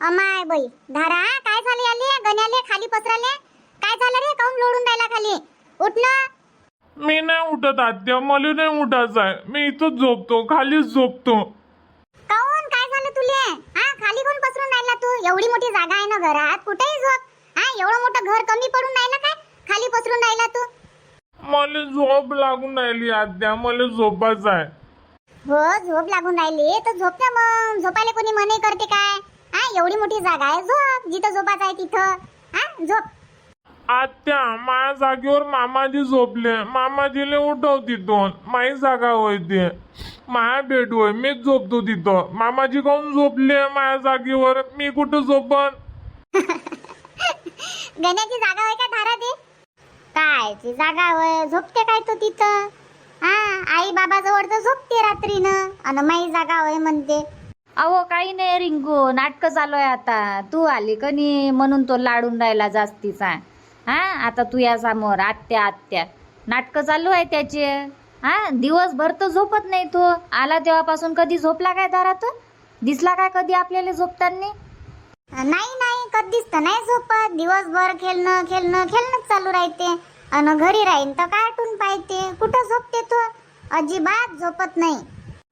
अमाय बाई धारा काय झाले आले गण्याले खाली पसराले काय झालं रे काऊन लोडून राहिला खाली उठ ना मी नाही उठत आत्या मला नाही उठायचं आहे मी इथंच झोपतो खालीच झोपतो काऊन काय झालं तुले हा खाली कोण पसरून राहिला तू एवढी मोठी जागा आहे ना घरात कुठेही झोप हा एवढं मोठं घर कमी पडून राहिलं काय खाली पसरून राहिला तू मला झोप लागून राहिली आत्या मला झोपायचं आहे हो झोप लागून राहिली तर झोप ना मग झोपायला कोणी मनाई करते काय हा एवढी मोठी जागा आहे झोप जिथं झोपायचं आहे तिथं हा झोप आत्या माझ्या जागेवर मामाजी झोपले मामाजीले उठव तिथून माझी जागा होय ते माझ्या बेड होय मीच झोपतो तिथं मामाजी काऊन झोपले माझ्या जागेवर मी कुठं झोपन गण्याची जागा होय का धारा दे कायची जागा होय झोपते काय तो तिथं हा आई बाबा जवळ तर झोपते रात्रीनं आणि माई जागा होय म्हणते अहो काही नाही रिंकू नाटकं चालू आहे आता तू आली कनी म्हणून तो लाडून राहिला जास्तीचा हा आता तू या समोर आत्या आत्या नाटकं चालू आहे त्याचे हा दिवसभर तर झोपत नाही तो आला तेव्हापासून कधी झोपला काय दारा तो दिसला काय कधी आपल्याला झोपताना नाही नाही कधीच तर नाही झोपत दिवसभर खेळणं खेळणं खेळणंच चालू राहते आणि घरी राहीन तर कार्टून पाहते कुठं झोपते तो अजिबात झोपत नाही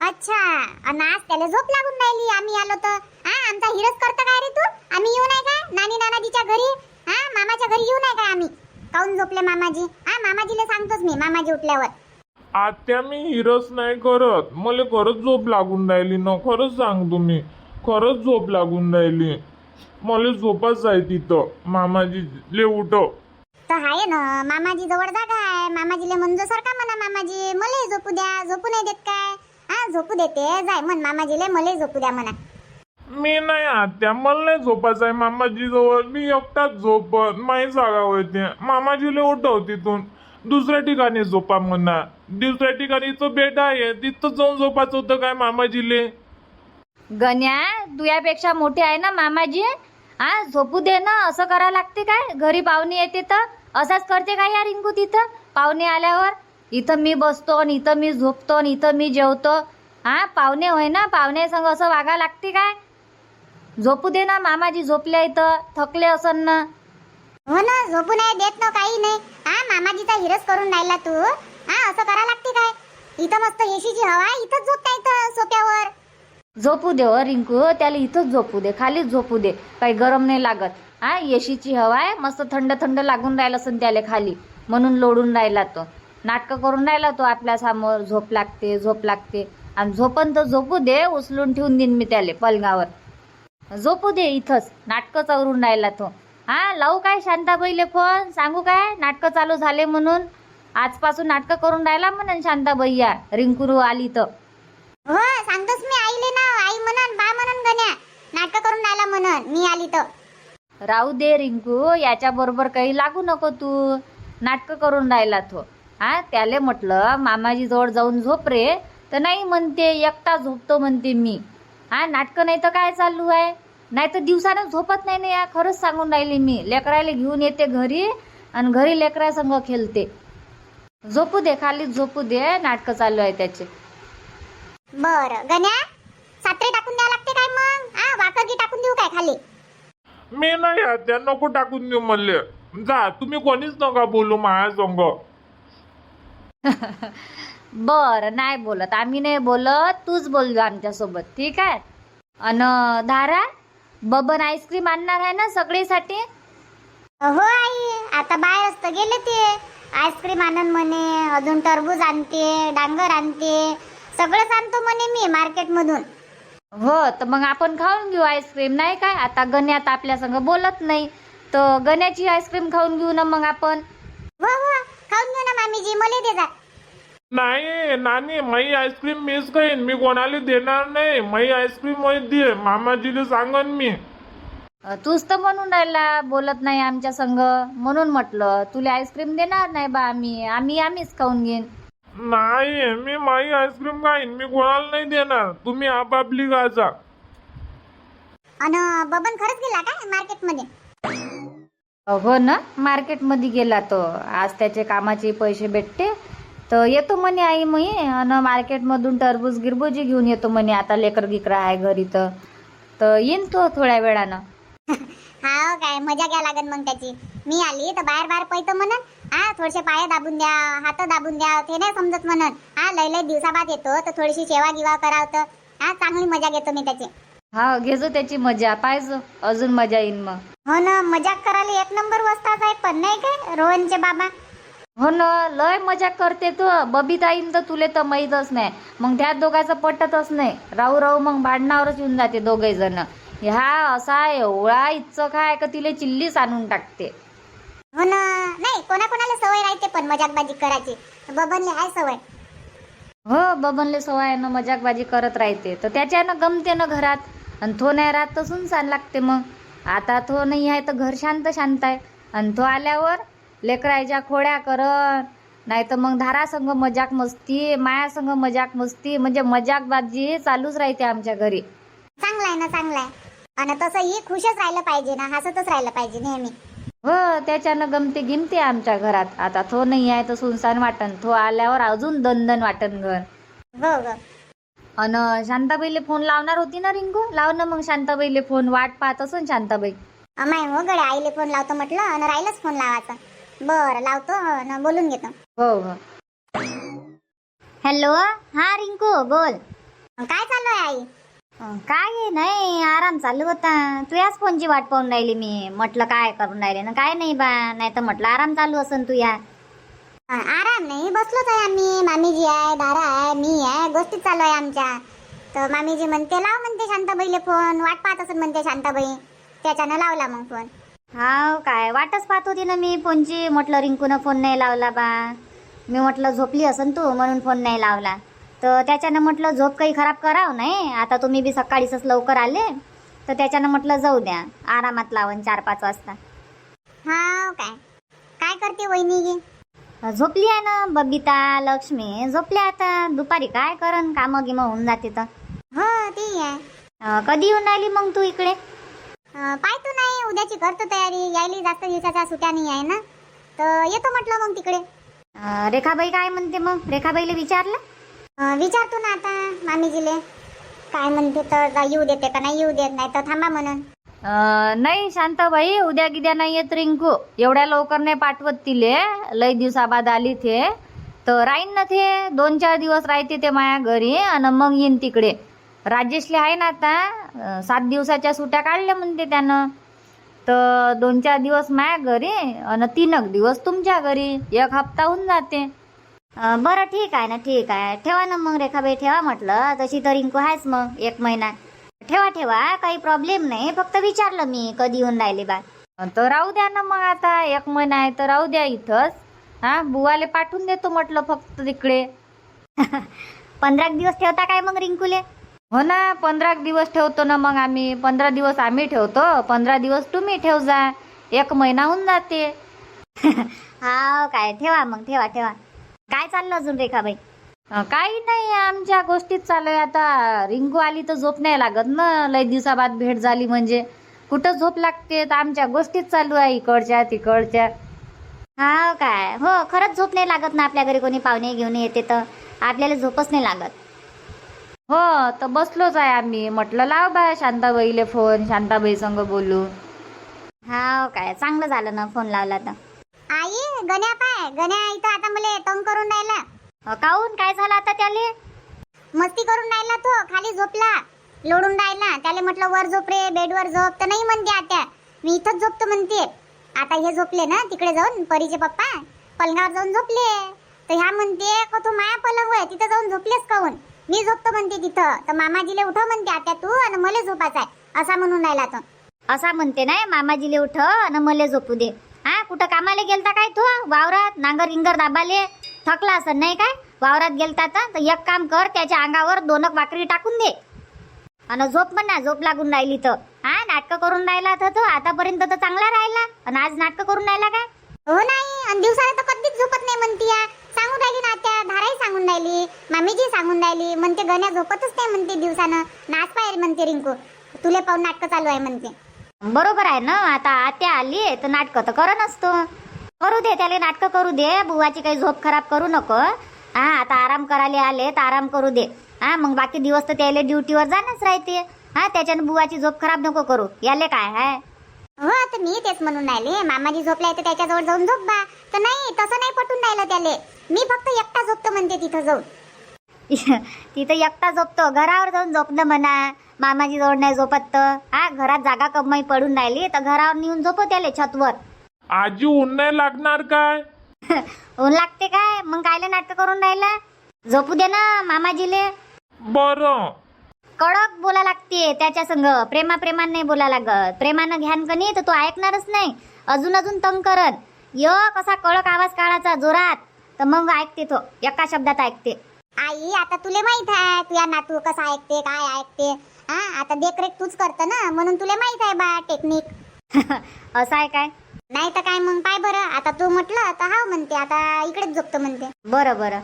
अच्छा आणि आज त्याला झोप लागून राहिली आम्ही आलो तर हा आमचा हिरच करता काय रे तू आम्ही येऊ नाही काय नानी नानाजीच्या घरी हा मामाच्या घरी येऊ नाही काय आम्ही काऊन झोपले मामाजी हा मामाजीला सांगतोच मी मामाजी उठल्यावर आत्या मी हिरस नाही करत मला खरंच झोप लागून राहिली ना खरंच सांगतो मी खरंच झोप लागून राहिली मला झोपच आहे तिथं मामाजीले उठव तर आहे ना मामाजी जवळ जागा आहे मामाजीले म्हणजो सारखा म्हणा मामाजी मले झोपू द्या झोपू नाही देत काय हा झोपू देते जाय म्हण मामाजीले मले झोपू द्या म्हणा मी नाही आत्या मला नाही झोपायचं आहे मामाजी जवळ मी एकटाच झोपत माझी जागा होते मामाजीले उठव तिथून दुसऱ्या ठिकाणी झोपा म्हणा दुसऱ्या ठिकाणी तो बेड आहे तिथं जाऊन झोपायचं होतं काय मामाजीले गण्या तुझ्यापेक्षा मोठे आहे ना मामाजी हा झोपू दे ना असं करा लागते काय घरी पाहुणे येते तर असंच करते काय या रिंकू तिथं पाहुणे आल्यावर इथं मी बसतो आणि इथं मी झोपतो आणि इथं मी जेवतो हा पाहुणे होय ना पाहुणे संग असं वागा लागते काय झोपू दे ना मामाजी झोपले इथं थकले असन ना हो ना झोपू नाही देत ना काही नाही हा मामाजीचा हिरस करून राहिला तू हा असं करा लागते काय इथं मस्त एसीची हवा आहे इथंच झोपता इथं सोप्यावर झोपू दे हो रिंकू त्याला इथंच झोपू दे खालीच झोपू दे काही गरम नाही लागत हा एशीची हवा आहे मस्त थंड थंड लागून राहिलं असन त्याला खाली म्हणून लोडून राहिला तो नाटकं करून राहिला तो आपल्या समोर झोप लागते आणि झोपन तर झोपू दे उचलून ठेवून देईन मी त्याला पलंगावर झोपू दे इथंच नाटकं चवरून राहिला तो हा लावू काय शांताबाईले फोन सांगू काय नाटकं चालू झाले म्हणून आजपासून नाटकं करून राहिला म्हणून शांताबाई या रिंकू आली तर हो सांगतोस मी आईले ना आई म्हणन बा म्हणन गण्या नाटक करून राहिला म्हणन मी आली तर राहू दे रिंकू याच्या बरोबर काही लागू नको तू नाटकं करून राहिला तो हा त्याले म्हटलं मामाजी जवळ जाऊन झोप रे तर नाही म्हणते एकटा झोपतो म्हणते मी हा नाटकं नाही तर काय चालू आहे नाही तर दिवसानं झोपत नाही ना या खरंच सांगून राहिली मी लेकरायला घेऊन येते घरी आणि घरी लेकरा संग खेळते झोपू दे खाली झोपू दे नाटकं चालू आहे त्याचे बरं गण्या सात्रे टाकून द्यावं लागते काय मग हा वाकरगी टाकून देऊ काय खाली मी नाही आत्या नको टाकून देऊ मले जा तुम्ही कोणीच नका बोलू माझ्या संग बर नाही बोलत आम्ही नाही बोलत तूच बोललो आमच्यासोबत ठीक आहे अन धारा बबन आईस्क्रीम आणणार आहे ना सगळीसाठी हो आई आता बाहेर असतं गेले ते आईस्क्रीम आणन म्हणे अजून टरबूज आणते डांगर आणते सगळंच आणतो म्हणे मी मार्केट मधून हो तर मग आपण खाऊन घेऊ आईस्क्रीम नाही काय आता गण्यात आपल्या संग बोलत नाही तर गण्याची आईस्क्रीम खाऊन घेऊ ना मग आपण हो हो खाऊन घेऊ ना मामीजी मले दे जा नाही नानी माई आईस्क्रीम मीच खाईन मी कोणाला देणार नाही माई आईस्क्रीम दे मामाजीला सांगन मी तूच तर म्हणून राहिला बोलत नाही आमच्या संग म्हणून म्हटलं तुला आईस्क्रीम देणार नाही बा आम्हीच खाऊन घेईन नाही मी माई आईस्क्रीम खाईन मी कोणाला नाही देणार तुम्ही आपापली गाजा अन बबन खरंच गेला काय मार्केट मध्ये हो ना मार्केट मध्ये गेला तो आज त्याचे कामाचे पैसे भेटते तर येतो म्हणे आई मी आणि मार्केट मधून टरबूज गिरबुजी घेऊन येतो म्हणे आता लेकर गिकरा आहे घरी तर तर येईन तो थोड्या वेळानं. हा काय मजा घ्या लागन मग त्याची. मी आली तर बाहेर बाहेर पैत म्हणत हा थोडेसे पाय दाबून द्या, हात दाबून द्या, ते नाही समजत म्हणत. हा लय लय दिवसाबाद येतो तर थोडीशी सेवा गिवा करावं, हा चांगली मजा घेतो मी त्याची. हा घेजो त्याची मजा, पाहिजो अजून मजा येईन मग. हो ना, मजाक करायला एक नंबर वस्ताच आहे पण नाही काय रोहनचे बाबा. हो ना, लय मजा करते तो. बबिताईन तर तुले तर माहीतच नाही. मग त्या दोघांचं पटतच नाही. राहू राहू मग भांडणावरच येऊन जाते दोघे जण. ह्या असा एवढा इच्छक आहे का तिले चिल्लीच आणून टाकते. हो ना, नाही कोणाकोणाला सवय राहते पण मजाकबाजी करायची. बबनले आहे सवय. हो, बबनले सवय आहे ना मजाकबाजी करत राहते, तर त्याच्यानं गमते ना घरात. आणि तो नाही राहत तर सुनसान लागते मग. आता तो नाही आहे तर घर शांत शांत आहे. आणि तो आल्यावर लेकरायच्या खोड्या करत, नाही तर मग धारासंग मजाक मस्ती, मायासंग मजाक मस्ती, म्हणजे मजाकबाजी चालूच राहते आमच्या घरी. चांगला आहे ना, चांगला आहे. आणि तसंही खुशच राहिलं पाहिजे ना, हसतच राहिलं पाहिजे नेहमी. हो, त्याच्यानं गमते गिमते आमच्या घरात. आता तो नाही आहे तर सुनसान वाटन. तो आल्यावर अजून दणदण वाटन घर. हो हो. अन शांताबाईले फोन लावणार होती ना रिंकू? लाव ना मग शांताबाईले फोन. वाट पाहत असून शांताबाई. अमाय हो गड्या, आईले फोन लावतो म्हटलं आणि राहिलंच फोन लावायचा. बरं लावतो आणि बोलून घेतो. हो हो. हॅलो, हा रिंकू बोल. काय चालू आहे आई? काय नाही, आराम चालू होता. तुझ्याच फोनची वाट पाहून राहिली मी. म्हटलं काय करून राहिले ना, काय नाही बा. नाही तर म्हटलं आराम चालू असन तुझ्या. आराम नाही, बसलोच आहे आम्ही. मामीजी आहे, दारा आहे, मी आहे, गोष्टीच चालू आहे आमच्या. तर मामीजी म्हणते लाव म्हणते शांताबाईले फोन, वाट पाहत असेल म्हणते शांताबाई. त्याच्यानं लावला मग फोन. हा काय, वाटच पाहत होती ना मी फोनची. म्हटलं रिंकूनं फोन नाही लावला बा. मी म्हटलं झोपली असन तू म्हणून फोन नाही लावला. तर त्याच्यानं म्हटलं झोप काही खराब करावं नाही. आता तुम्ही बी सकाळीच लवकर आले तर त्याच्यानं म्हटलं जाऊ द्या, आरामात लावून 4-5 वाजता. हा काय, काय करते वहिनी गी? झोपली आहे ना बबिता, लक्ष्मी झोपल्या. आता दुपारी काय करन, कामं गिमं होऊन जाते तर. हो ती आहे. कधी येऊन राहिली मग तू इकडे? पाहतो नाही, उद्याची करतो तयारी. यायली जास्त दिवसाच्या सुट्या नाही आहे ना, तर येतो म्हटलं मग तिकडे. रेखाबाई काय म्हणते मग? रेखाबाईला विचारलं? विचारतो ना आता मामीजीले काय म्हणते, तर येऊ देते का नाही येऊ देत, नाही तर थांबा म्हणून. नाही शांताबाई, उद्या गिद्या नाही येत रिंकू. एवढ्या लवकर नाही पाठवत तिले. लय दिवसाबाद आली ते तर राहीन ना. ते 2-4 दिवस राहते ते माया घरी आणि मग येईन तिकडे. राजेशले आहे ना आता 7 दिवसाच्या सुट्या काढल्या म्हणते त्यानं. तर 2-4 दिवस माया घरी आणि 3 दिवस तुमच्या घरी. 1 हप्ता होऊन जाते. बरं ठीक आहे ना, ठीक आहे. ठेवा ना मग रेखाबाई, ठेवा म्हटलं. तशी तर रिंकू आहेच मग 1 महिना. ठेवा ठेवा, काही प्रॉब्लेम नाही. फक्त विचारलं मी कधी येऊन राहिले बा. तर राहू द्या ना मग. आता 1 महिना आहे तर राहू द्या इथंच. हा, बुवाले पाठवून देतो म्हटलं फक्त तिकडे. 15 दिवस ठेवता काय मग रिंकूले? हो ना, 15 दिवस ठेवतो ना मग आम्ही. 15 दिवस आम्ही ठेवतो, 15 दिवस तुम्ही ठेव जा. 1 महिना होऊन जाते. हा काय, ठेवा मग, ठेवा ठेवा. काय चाललं अजून रेखाबाई? काही नाही, आमच्या गोष्टीत चालू आहे. आता रिंकू आली तर झोप नाही लागत ना. लय दिवसाबाद भेट झाली म्हणजे कुठं झोप लागते. तर आमच्या गोष्टीत चालू आहे इकडच्या तिकडच्या. हा काय, हो खरंच झोप नाही लागत ना. आपल्या घरी कोणी पाहुणे घेऊन येते तर आपल्याला झोपच नाही लागत. हो, तर बसलोच आहे आम्ही. म्हटलं लाव बा शांताबाईले फोन, शांताबाई संग बोलू. हा काय, चांगलं झालं ना फोन लावला तर. आई, गण्या पाय, गण्या इथं आता मला तंग करून राहिला. काहून, काय झालं आता त्याले? मस्ती करून राहिला तो, खाली झोपला, लोडून राहिला. त्याला म्हटलं वर झोप रे, बेडवर झोप, तर नाही म्हणते आता. मी इथंच झोपतो म्हणते. आता हे झोपले ना तिकडे जाऊन, परीचे पप्पा पलंगावर जाऊन झोपले. तर ह्या म्हणते का तू माया पलंग आहे तिथं जाऊन झोपलेस काहून? मी झोपतो म्हणते तिथं. तर मामाजीले उठव म्हणते आता तू, आणि मला झोपायचं आहे असा म्हणून राहिला तो. असा म्हणते नाही, मामाजीले उठव आणि मला झोपू दे. हा, कुठं कामाला गेलता काय तू? वावरात नांगर इंगर दाबाले थकला असं नाही काय? वावरात गेलता तर एक काम कर, त्याच्या अंगावर 2 भाकरी टाकून दे आणि झोप म्हणा. झोप लागून राहिली तर. हा, नाटकं करून राहिला तर तो आतापर्यंत तर चांगला राहिला आणि आज नाटकं करून राहिला काय? हो नाही, आणि दिवसाला तर कधीच झोपत नाही म्हणते. सांगून राहिली ना त्या, धाराही सांगून राहिली, मामीजी सांगून राहिली. म्हणते गण्या झोपतच नाही म्हणते दिवसानं. नाच पाहिजे म्हणते रिंकू, तुले पाहून नाटकं चालू आहे म्हणते. बरोबर आहे ना. आता आत्या आली तर नाटकं तर कर नसतो. करू दे त्याला, नाटकं करू दे. बुवाची काही झोप खराब करू नको. हा, आता आराम करायला आले तर आराम करू दे. हा, मग बाकी दिवस तर त्याला ड्युटीवर जाणंच राहते. हा त्याच्यानं बुवाची झोप खराब नको करू. याले काय हाय? हो तर मी तेच म्हणून राहिले, मामाजी झोपलाय तर त्याच्याजवळ जाऊन झोप बा. तर नाही, तसं नाही पटून राहिलं त्याले. मी फक्त एकटा झोपतो म्हणते तिथं जाऊन. तिथं एकटा झोपतो, घरावर जाऊन झोपणं म्हणा. मामाजी जवळ नाही झोपत तर हा, घरात जागा कमाई पडून राहिली तर घरावर नेऊन झोपव त्याले छतवर. आजी ऊन नाही लागणार काय? ऊन लागते काय? मग कायले नाटक करून राहिला? झोपू दे ना मामाजीले. बरं. कडक बोला लागते त्याच्या संग, प्रेमाने नाही बोला लागत. प्रेमानं घ्यान कनी तर तो ऐकणारच नाही, अजून अजून तंग करन. कसा कडक आवाज काढायचा जोरात, तर मग ऐकते तो, एका शब्दात ऐकते. आई आता तुले माहित आहे तुझ्या नातू कसा ऐकते काय ऐकते. हा आता देखरेख तूच करत ना, म्हणून तुले माहित आहे बा टेक्निक. असं आहे काय? नाही तर काय मग पाय बरं, आता तू म्हटलं तर हाव म्हणते, आता इकडेच झोपतो म्हणते. बरं बरं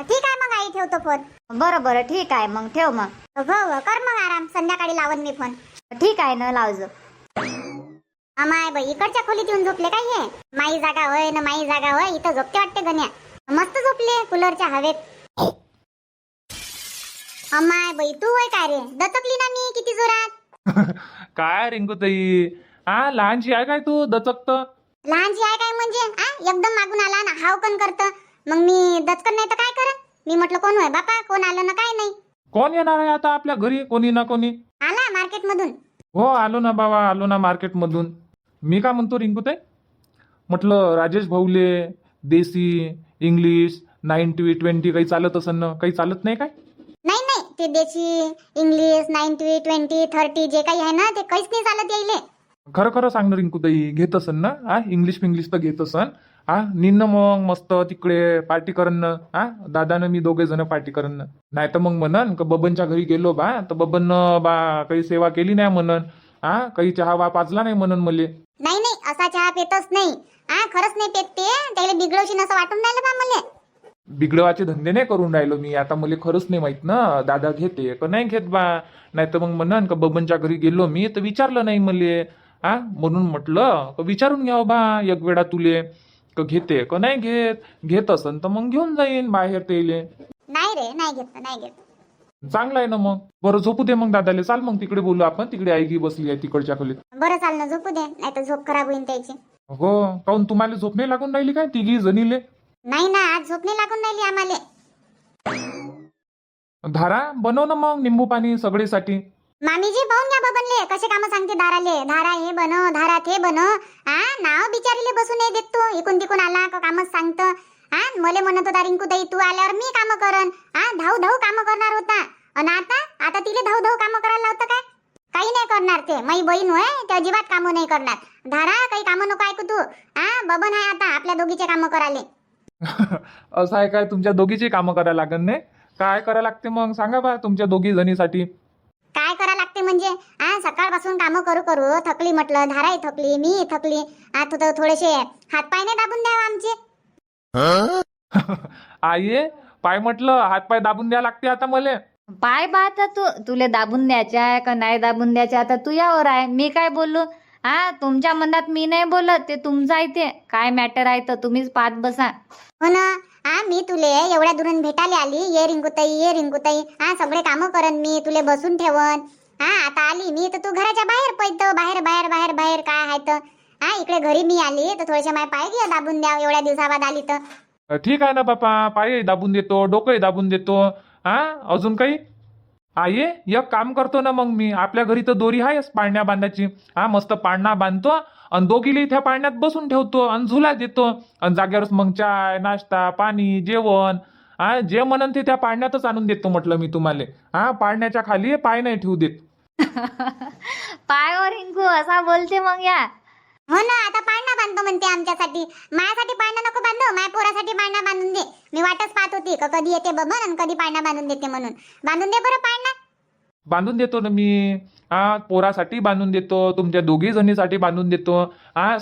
ठीक आहे मग आई, ठेवतो फोन. बरं बरं ठीक आहे मग, ठेव मग. हो हो, कर मग आराम, संध्याकाळी लावन मी फोन. ठीक आहे ना, लावजो. अमाय बाई, इकडच्या खोलीत येऊन झोपले काय हे? माई जागा होय ना माई जागा होय, इथं झोपते वाटते गण्या. मस्त झोपले कूलरच्या हवेत. अमाय बाई, तू होय काय रे? दचकली ना मी किती जोरात. काय रिंकूताई, हा लहानशी आहे काय तू दचकत? लहानशी आहे काय म्हणजे? एकदम मागून आला ना हावकन करत, मग मी दचकन नाही तर काय करत? मी म्हटलं कोण होय बापा, कोण आलं ना काय नाही. कोण येणार आहे आता आपल्या घरी? कोणी ना कोणी आला मार्केट मधून. हो आलो ना बाबा, आलो ना मार्केट मधून. मी काय म्हणतो रिंकूताई, म्हटलं राजेश भाऊले देसी इंग्लिश 90-20 काही चालत असेल ना? काही चालत नाही काय? नाही नाही, ते देशी इंग्लिश 90-20-30 जे काही आहे ना ते काहीच नाही चालत यायले. खरं खरं सांग ना रिंकूताई, घेत असन ना? हा इंग्लिश तर घेत असन. हा निन्न मग मस्त तिकडे पार्टी करन. हा दादानं मी दोघे जण पार्टी करन. नाही तर मग म्हणन का बबनच्या घरी गेलो बा, तर बबन बा काही सेवा केली नाही म्हणन. हा काही चहा वा पाजला नाही म्हणन मले. नाही नाही, असा चहा पेतच नाही. खरंच नाही पेत ते, त्याला बिघडवशीन असं वाटून राहिलं बा मला. बिघडवाचे धंदे नाही करून राहिलो मी आता. मला खरंच नाही माहित ना दादा घेते का नाही घेत बा. नाही तर मग म्हणन का बबनच्या घरी गेलो मी तर विचारलं नाही मले. हा म्हणून म्हटलं का विचारून घ्यावं बा एक वेळा तुले का घेते का नाही घेत. घेत असन तर मग घेऊन जाईन बाहेर तेले. नाही रे, नाही घेत नाही घेत. चांगलं आहे ना मग. बरं झोपू दे मग दादाले. चाल मग तिकडे बोलू आपण. तिकडे आईगी बसली आहे तिकडच्या खोलीत. बरं चाल ना, झोपू दे, नाही तर झोप खराब होईल त्याची. हो काऊन तुम्हाला झोप नाही लागून राहिली काय तिघी जणीले? नाही ना, आज झोप नाही लागून राहिली आम्हाला. धारा बनव ना मग निंबू पाणी सगळीसाठी. मामीजी पाहून घ्या बबनले कसे काम सांगते दाराले. धारा हे बनव, धारा ते बनव. नाव बिचारीले बसू नाही देत तू. इकून तिकून आला का कामच सांगतो. मले म्हणत होता रिंकूताई तू आल्यावर मी काम करन. धाऊ धाऊ काम करणार होता. आणि आता तिले धाऊ धाऊ काम करायला लावतं काय? काही नाही करणार ते. माई बहीण होय, ते अजिबात कामं नाही करणार. धारा काही कामं नको ऐकू तू. बबन आहे आता आपल्या दोघीचे कामं करायले. असं आहे काय? तुमच्या दोघीची कामं करायला लागन नाही? काय करायला लागते मग सांगा बा तुमच्या दोघी जणीसाठी. काय करा लागते म्हणजे? सकाळपासून कामं करू करू थकली म्हटलं. धाराही थकली, मी थकली. आता थोडेसे हातपाय नाही दाबून द्यावा आमचे. आई पाय म्हटलं हातपाय दाबून द्या लागते आता मले. पाय बा आता तुले दाबून द्यायच्या आहे का नाही दाबून द्यायच्या आता तू यावर आहे. मी काय बोलू? तुमच्या मनात मी नाही बोलत, ते तुमचं आहे. ते काय मॅटर आहे तर तुम्हीच पाहत बसा. हो ना. मी तुले एवढ्या दुरून भेटायला आली. ये रिंकूताई, ये रिंकूताई. सगळे कामं करन मी, तुले बसून ठेवन. आता आली मी तर तू घराच्या बाहेर पैत. बाहेर बाहेर बाहेर बाहेर काय आहे तर. इकडे घरी मी आली तर थोडेसे माझे पाय घे दाबून द्या एवढ्या दिवसाबाद आली तर. ठीक आहे ना बापा, पाय दाबून देतो, डोकंही दाबून देतो. अजून काही? आई एक काम करतो ना मग मी. आपल्या घरी तर दोरी आहेच पाळण्या बांधायची. मस्त पाळणा बांधतो आणि दोघीला त्या पाळण्यात बसून ठेवतो आणि झुला देतो. आणि जाग्यावरच मग चाय नाश्ता पाणी जेवण जे म्हणन ते त्या पाळण्यातच आणून देतो म्हटलं मी तुम्हाला. पाळण्याच्या खाली पाय नाही ठेवू देत. पायवर रिंकू असा बोलते मग या. हो ना, आता पाळणा बांधतो म्हणते आमच्यासाठी. माझ्यासाठी पाळणा नको बांधू, माझ्या पोरासाठी पाळणा बांधून दे. मी वाटच पाहत होती का कधी येते बबन आणि कधी पाळणा बांधून देते म्हणून. बांधून दे बरं पाळणा. बांधून देतो ना मी. पोरासाठी बांधून देतो, तुमच्या दोघी जणीसाठी बांधून देतो.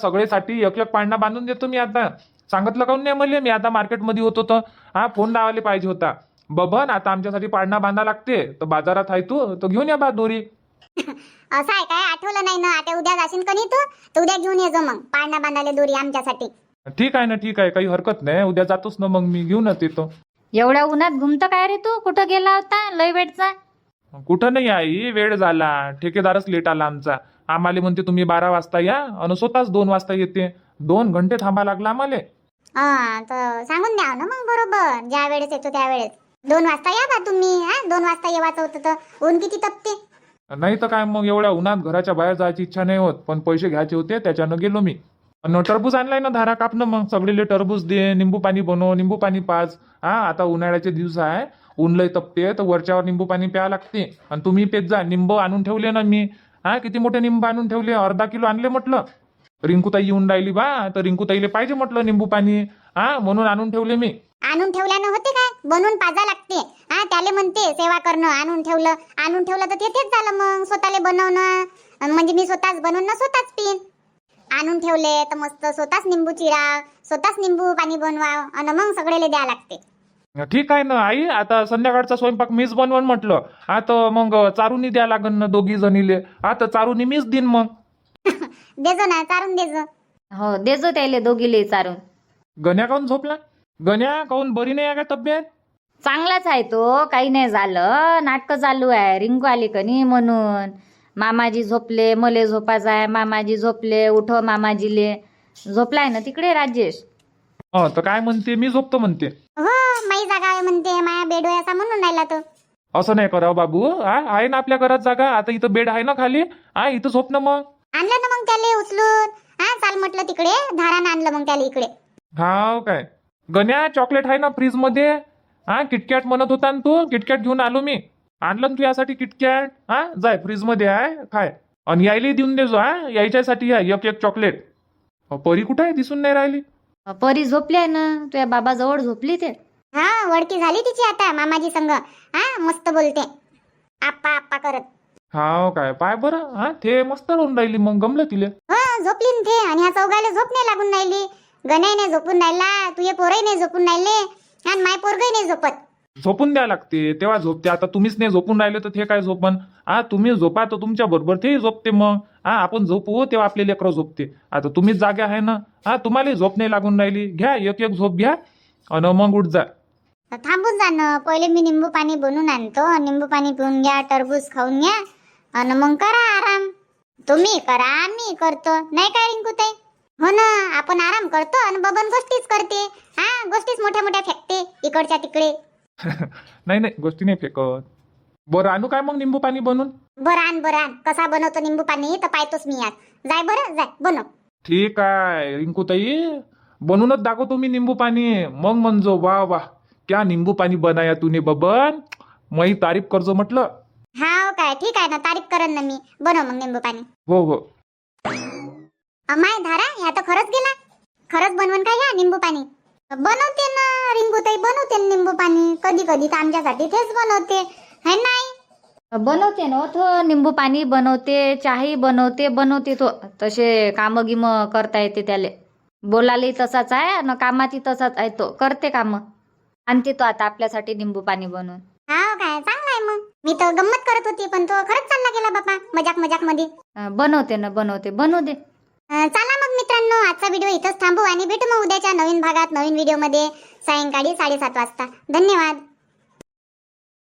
सगळेसाठी एक एक पाळणा बांधून देतो मी. आता सांगितलं काऊन नाही मला? मी आता मार्केटमध्ये होतो तर फोन लावायला पाहिजे होता. बबन आता आमच्यासाठी पाळणा बांधा लागते तर बाजारात आहे तू तर घेऊन या बा दोरी. असं आहे काय? आठवलं नाही ना. आता उद्या जाशील कधी तू तर उद्या घेऊन ये जो मग पाळणा बांधायला दोरी आमच्यासाठी. ठीक आहे ना, ठीक आहे, काही हरकत नाही. उद्या जातोच ना मग मी, घेऊनच येतो. एवढ्या उन्हात घुमतं काय रे तू? कुठं गेला होता लय वेळचा? कुठं नाही आई, वेळ झाला. ठेकेदारच लेट आला आमचा. आम्हाला म्हणते तुम्ही 12 वाजता या आणि स्वतःच 2 वाजता येते. 2 घंटे थांबा लागला आम्हाला. तर सांगून द्या ना मग बरोबर, ज्या वेळेस येतो त्यावेळेस 2 वाजता या बा तुम्ही. 2 वाजता येवाचं होतं तर ऊन किती तपते. नाही तर काय मग, एवढ्या उन्हात घराच्या बाहेर जायची इच्छा नाही होत, पण पैसे घ्यायचे होते त्याच्यानं गेलो मी. अन टरबूज आणलाय ना, धारा कापणं मग सगळेले टरबूज दे, निंबू पाणी बनव, निंबू पाणी पाच. आता उन्हाळ्याचे दिवस आहे, ऊन लय तपते तर वरच्यावर निंबू पाणी प्यावं लागते. आणि तुम्ही पेत जा. निंबू आणून ठेवले ना मी. किती मोठे निंबू आणून ठेवले, अर्धा किलो आणले म्हटलं. रिंकूताई येऊन राहिली बा, तर रिंकूताईले पाहिजे म्हटलं निंबू पाणी. म्हणून आणून ठेवले मी. आणून ठेवल्यानं होते काय, बनवून पाजा लागते. त्याले म्हणते सेवा करणं. आणून ठेवलं तर ते तेच झालं मग, स्वतःले बनवणं. म्हणजे मी स्वतःच बनवून ना स्वतःच पिन. आणून ठेवले तर मस्त स्वतःच निंबू चिरा, स्वतःच निंबू पाणी बनवाव आणि मग सगळेले द्या लागते. ठीक आहे ना आई, आता संध्याकाळचा स्वयंपाक मीच बनवून म्हटलं. आता मग चारूनी द्या लागन ना दोघी जणीले. आता चारूनी मीच देईन मग. देजो ना, चारून देजो. हो देजो त्याले दोघीले चारून. गण्या काऊन झोपला? गण्या काऊन, बरी नाही आहे का तब्येत? चांगलाच आहे तो, काही नाही झालं. नाटकं चालू आहे, रिंकू आली कनी म्हणून. मामाजी झोपले, मले झोपायचं आहे. मामाजी झोपले, उठव मामाजीले. झोपलाय ना तिकडे राजेश. तर काय म्हणते, मी झोपतो म्हणते. हो, माई जागा आहे म्हणते, माया बेड होय असा म्हणून राहिला तो. असं नाही करावं बाबू. आहे ना आपल्या घरात जागा. आता इथं बेड आहे ना खाली. इथं झोप ना मग. आणलं ना मग त्याले उचलून. चाल म्हटलं तिकडे, धारानं आणलं मग त्याला इकडे. हाव काय? गण्या चॉकलेट आहे ना फ्रीज मध्ये. किटकॅट म्हणत होता ना तू, किटकॅट घेऊन आलो मी. आणलं ना तू यासाठी किटकॅट. जाय फ्रीज मध्ये आहे, खाय. आणि यायला देऊन देजो. यायच्यासाठी आहे एक चॉकलेट. परी कुठं आहे, दिसून नाही राहिली. परी झोपली आहे ना, तुझ्या बाबाजवळ झोपली ते. वडकी झाली तिची आता मामाजी संग. मस्त बोलते, आप्पा आप्पा करत. हाव काय? पाय बरं. ते मस्त राहून राहिली मग, गमलं तिले. झोपली ना ते. आणि ह्या चौघाला झोप नाही लागून राहिली. गणाई नाही झोपून राहिला, तुझे पोरही नाही झोपून राहिले, आणि माय पोरगही नाही झोपत. झोपून द्या लागते तेव्हा झोपते. आता तुम्हीच नाही झोपून राहिले तर ते काय झोपन. तुम्ही झोपा तर तुमच्या बरोबर तेही झोपते मग. आपण झोपू तेव्हा आपले लेकरं झोपते. आता तुम्हीच जागे आहे ना. तुम्हाला झोप नाही लागून राहिली. घ्या एक झोप घ्या आणि मग उठ जा. थांबून जा ना, पहिले मी निंबू पाणी बनवून आणतो. निंबू पाणी पिऊन घ्या, टरबूज खाऊन घ्या आणि मग करा आराम. तुम्ही करा, मी करतो. नाही काय रिंकूताई? हो ना, आपण आराम करतो आणि बबन गोष्टीच करते. गोष्टीच मोठ्या मोठ्या फेकते इकडच्या तिकडे. नाही गोष्टी नाही फेकत. बरं आणू काय मग निंबू पाणी बनवून? बरं आण. कसा बनवतो निंबू पाणी तर पाहतोच मी आज. जाय बरं, जाय बनव. ठीक आहे रिंकूताई, बनवूनच दाखवतो मी निंबू पाणी. मग म्हणजो वाह वाह क्या निंबू पाणी बनाया तूने बबन. मग तारीफ करजो म्हटलं. हाव काय? ठीक आहे ना, तारीफ करेन ना मी. बनव मग निंबू पाणी. हो. अमाय धारा, ह्या तर खरंच गेला. खरंच बनवून काय ह्या निंबू पाणी? बनवते ना रिंकूताई, बनवते ना निंबू पाणी. कधी कधी तर आमच्यासाठी तेच बनवते, है नाही? बनवते ना तो, निंबू पाणी बनवते, चाही बनवते तो. तसे काम गिम करता येते त्याले. बोलायलाही तसाच आहे आणि कामातही तसाच आहे तो. करते काम. आणते तो आता आपल्यासाठी निंबू पाणी बनवून. हाव काय? चांगलं आहे मग. मी तर गंमत करत होती, पण तो खरंच चालला गेला बापा, मजाक मध्ये. बनवते ना, बनवू दे. चला मग मित्रांनो, आजचा व्हिडिओ इथंच थांबू आणि भेटू मग उद्याच्या नवीन भागात, नवीन व्हिडिओ मध्ये सायंकाळी 7:30 वाजता. धन्यवाद.